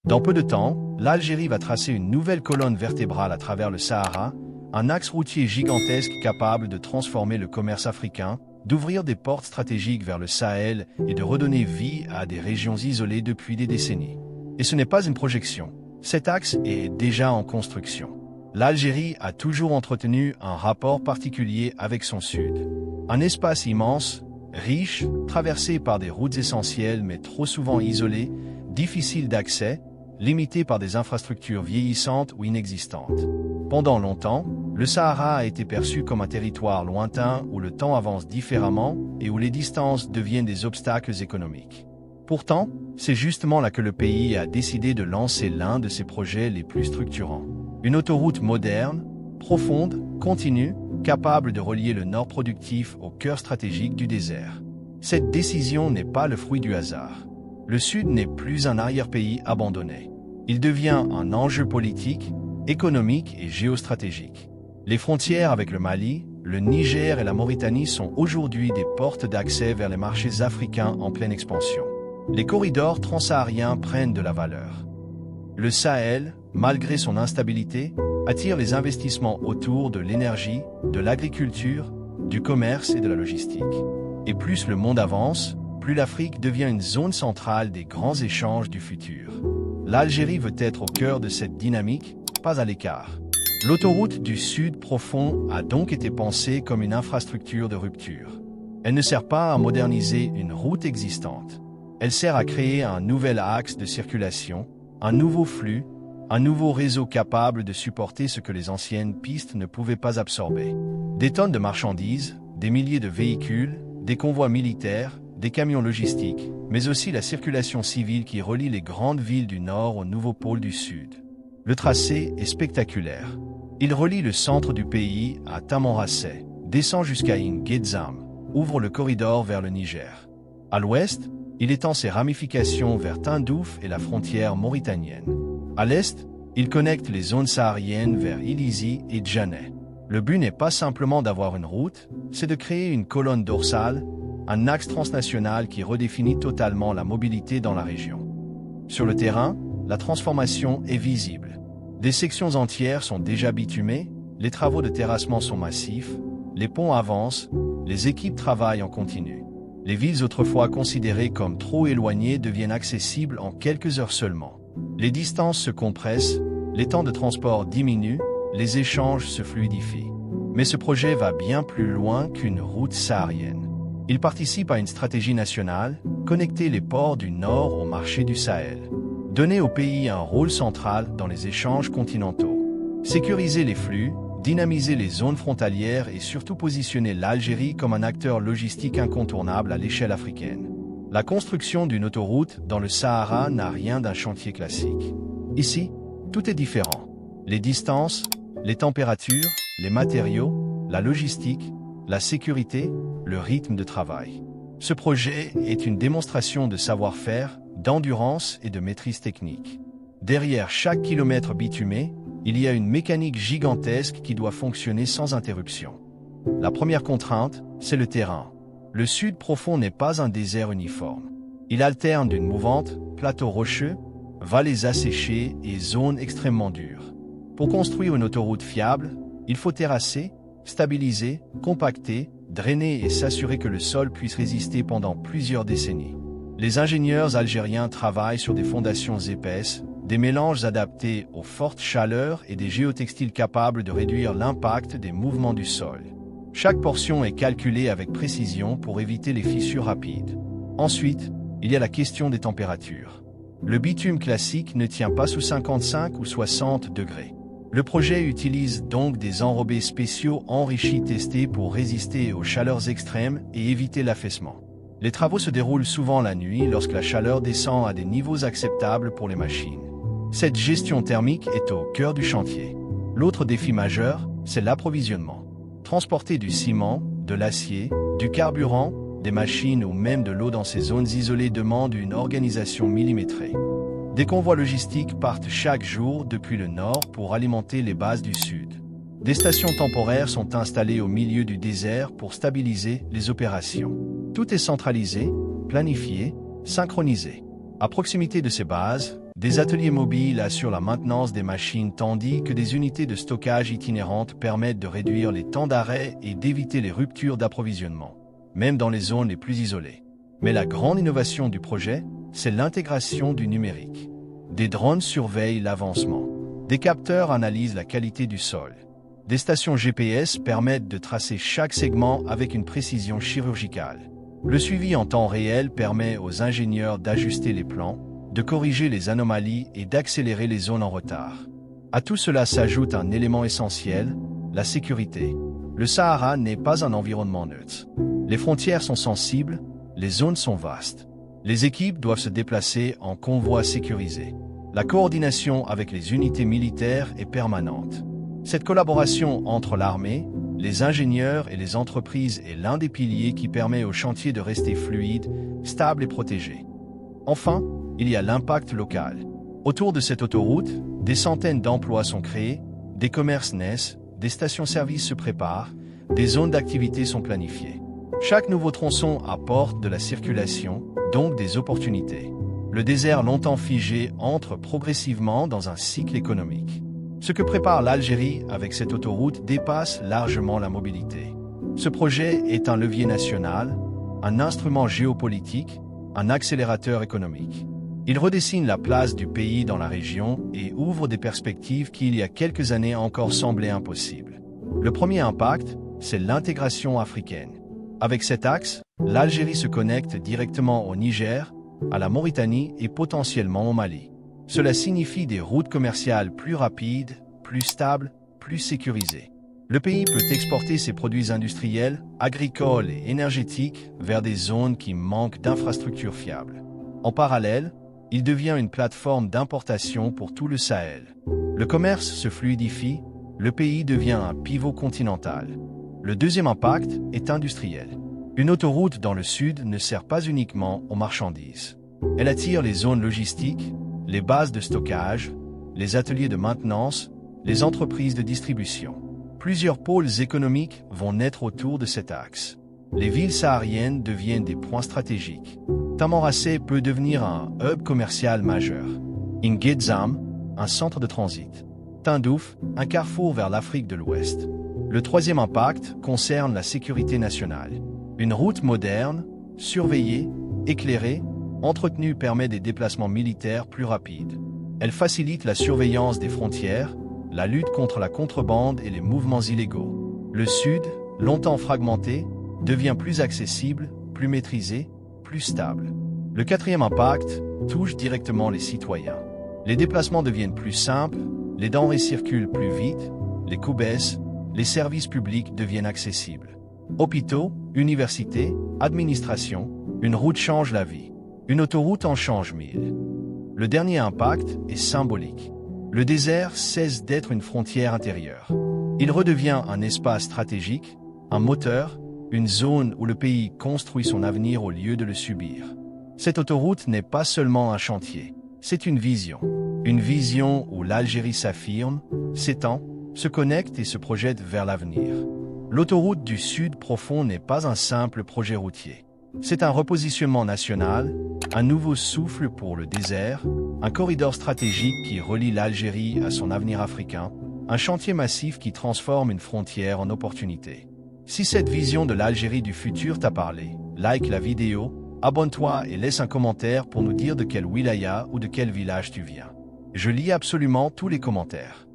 Dans peu de temps, l'Algérie va tracer une nouvelle colonne vertébrale à travers le Sahara, un axe routier gigantesque capable de transformer le commerce africain, d'ouvrir des portes stratégiques vers le Sahel et de redonner vie à des régions isolées depuis des décennies. Et ce n'est pas une projection. Cet axe est déjà en construction. L'Algérie a toujours entretenu un rapport particulier avec son sud. Un espace immense, riche, traversé par des routes essentielles mais trop souvent isolées, difficile d'accès, limité par des infrastructures vieillissantes ou inexistantes. Pendant longtemps, le Sahara a été perçu comme un territoire lointain où le temps avance différemment et où les distances deviennent des obstacles économiques. Pourtant, c'est justement là que le pays a décidé de lancer l'un de ses projets les plus structurants. Une autoroute moderne, profonde, continue, capable de relier le nord productif au cœur stratégique du désert. Cette décision n'est pas le fruit du hasard. Le Sud n'est plus un arrière-pays abandonné. Il devient un enjeu politique, économique et géostratégique. Les frontières avec le Mali, le Niger et la Mauritanie sont aujourd'hui des portes d'accès vers les marchés africains en pleine expansion. Les corridors transsahariens prennent de la valeur. Le Sahel, malgré son instabilité, attire les investissements autour de l'énergie, de l'agriculture, du commerce et de la logistique. Et plus le monde avance, plus l'Afrique devient une zone centrale des grands échanges du futur. L'Algérie veut être au cœur de cette dynamique, pas à l'écart. L'autoroute du Sud profond a donc été pensée comme une infrastructure de rupture. Elle ne sert pas à moderniser une route existante. Elle sert à créer un nouvel axe de circulation, un nouveau flux, un nouveau réseau capable de supporter ce que les anciennes pistes ne pouvaient pas absorber. Des tonnes de marchandises, des milliers de véhicules, des convois militaires, des camions logistiques, mais aussi la circulation civile qui relie les grandes villes du Nord au nouveau pôle du Sud. Le tracé est spectaculaire. Il relie le centre du pays à Tamanrasset, descend jusqu'à N'Guézam, ouvre le corridor vers le Niger. À l'ouest, il étend ses ramifications vers Tindouf et la frontière mauritanienne. À l'est, il connecte les zones sahariennes vers Ilizi et Djaneh. Le but n'est pas simplement d'avoir une route, c'est de créer une colonne dorsale, un axe transnational qui redéfinit totalement la mobilité dans la région. Sur le terrain, la transformation est visible. Des sections entières sont déjà bitumées, les travaux de terrassement sont massifs, les ponts avancent, les équipes travaillent en continu. Les villes autrefois considérées comme trop éloignées deviennent accessibles en quelques heures seulement. Les distances se compressent, les temps de transport diminuent, les échanges se fluidifient. Mais ce projet va bien plus loin qu'une route saharienne. Il participe à une stratégie nationale, connecter les ports du Nord au marché du Sahel. Donner au pays un rôle central dans les échanges continentaux. Sécuriser les flux, dynamiser les zones frontalières et surtout positionner l'Algérie comme un acteur logistique incontournable à l'échelle africaine. La construction d'une autoroute dans le Sahara n'a rien d'un chantier classique. Ici, tout est différent. Les distances, les températures, les matériaux, la logistique, la sécurité, le rythme de travail. Ce projet est une démonstration de savoir-faire, d'endurance et de maîtrise technique. Derrière chaque kilomètre bitumé, il y a une mécanique gigantesque qui doit fonctionner sans interruption. La première contrainte, c'est le terrain. Le Sud profond n'est pas un désert uniforme. Il alterne d'une mouvante, plateaux rocheux, vallées asséchées et zones extrêmement dures. Pour construire une autoroute fiable, il faut terrasser, stabiliser, compacter, drainer et s'assurer que le sol puisse résister pendant plusieurs décennies. Les ingénieurs algériens travaillent sur des fondations épaisses, des mélanges adaptés aux fortes chaleurs et des géotextiles capables de réduire l'impact des mouvements du sol. Chaque portion est calculée avec précision pour éviter les fissures rapides. Ensuite, il y a la question des températures. Le bitume classique ne tient pas sous 55 ou 60 degrés. Le projet utilise donc des enrobés spéciaux enrichis testés pour résister aux chaleurs extrêmes et éviter l'affaissement. Les travaux se déroulent souvent la nuit lorsque la chaleur descend à des niveaux acceptables pour les machines. Cette gestion thermique est au cœur du chantier. L'autre défi majeur, c'est l'approvisionnement. Transporter du ciment, de l'acier, du carburant, des machines ou même de l'eau dans ces zones isolées demande une organisation millimétrée. Des convois logistiques partent chaque jour depuis le nord pour alimenter les bases du sud. Des stations temporaires sont installées au milieu du désert pour stabiliser les opérations. Tout est centralisé, planifié, synchronisé. À proximité de ces bases, Des ateliers mobiles assurent la maintenance des machines tandis que des unités de stockage itinérantes permettent de réduire les temps d'arrêt et d'éviter les ruptures d'approvisionnement, même dans les zones les plus isolées. Mais la grande innovation du projet, c'est l'intégration du numérique. Des drones surveillent l'avancement. Des capteurs analysent la qualité du sol. Des stations GPS permettent de tracer chaque segment avec une précision chirurgicale. Le suivi en temps réel permet aux ingénieurs d'ajuster les plans, de corriger les anomalies et d'accélérer les zones en retard. À tout cela s'ajoute un élément essentiel, la sécurité. Le Sahara n'est pas un environnement neutre. Les frontières sont sensibles, les zones sont vastes. Les équipes doivent se déplacer en convois sécurisés. La coordination avec les unités militaires est permanente. Cette collaboration entre l'armée, les ingénieurs et les entreprises est l'un des piliers qui permet au chantier de rester fluide, stable et protégé. Enfin, il y a l'impact local. Autour de cette autoroute, des centaines d'emplois sont créés, des commerces naissent, des stations-service se préparent, des zones d'activité sont planifiées. Chaque nouveau tronçon apporte de la circulation, donc des opportunités. Le désert longtemps figé entre progressivement dans un cycle économique. Ce que prépare l'Algérie avec cette autoroute dépasse largement la mobilité. Ce projet est un levier national, un instrument géopolitique, un accélérateur économique. Il redessine la place du pays dans la région et ouvre des perspectives qui il y a quelques années encore semblaient impossibles. Le premier impact, c'est l'intégration africaine. Avec cet axe, l'Algérie se connecte directement au Niger, à la Mauritanie et potentiellement au Mali. Cela signifie des routes commerciales plus rapides, plus stables, plus sécurisées. Le pays peut exporter ses produits industriels, agricoles et énergétiques vers des zones qui manquent d'infrastructures fiables. En parallèle, il devient une plateforme d'importation pour tout le Sahel. Le commerce se fluidifie, le pays devient un pivot continental. Le deuxième impact est industriel. Une autoroute dans le sud ne sert pas uniquement aux marchandises. Elle attire les zones logistiques, les bases de stockage, les ateliers de maintenance, les entreprises de distribution. Plusieurs pôles économiques vont naître autour de cet axe. Les villes sahariennes deviennent des points stratégiques. Tamanrasset peut devenir un hub commercial majeur. Nguézam, un centre de transit. Tindouf, un carrefour vers l'Afrique de l'Ouest. Le troisième impact concerne la sécurité nationale. Une route moderne, surveillée, éclairée, entretenue permet des déplacements militaires plus rapides. Elle facilite la surveillance des frontières, la lutte contre la contrebande et les mouvements illégaux. Le Sud, longtemps fragmenté, devient plus accessible, plus maîtrisé, plus stable. Le quatrième impact touche directement les citoyens. Les déplacements deviennent plus simples, les denrées circulent plus vite, les coûts baissent, les services publics deviennent accessibles. Hôpitaux, universités, administration, une route change la vie. Une autoroute en change 1000. Le dernier impact est symbolique. Le désert cesse d'être une frontière intérieure. Il redevient un espace stratégique, un moteur, une zone où le pays construit son avenir au lieu de le subir. Cette autoroute n'est pas seulement un chantier, c'est une vision. Une vision où l'Algérie s'affirme, s'étend, se connecte et se projette vers l'avenir. L'autoroute du Sud profond n'est pas un simple projet routier. C'est un repositionnement national, un nouveau souffle pour le désert, un corridor stratégique qui relie l'Algérie à son avenir africain, un chantier massif qui transforme une frontière en opportunité. Si cette vision de l'Algérie du futur t'a parlé, like la vidéo, abonne-toi et laisse un commentaire pour nous dire de quel wilaya ou de quel village tu viens. Je lis absolument tous les commentaires.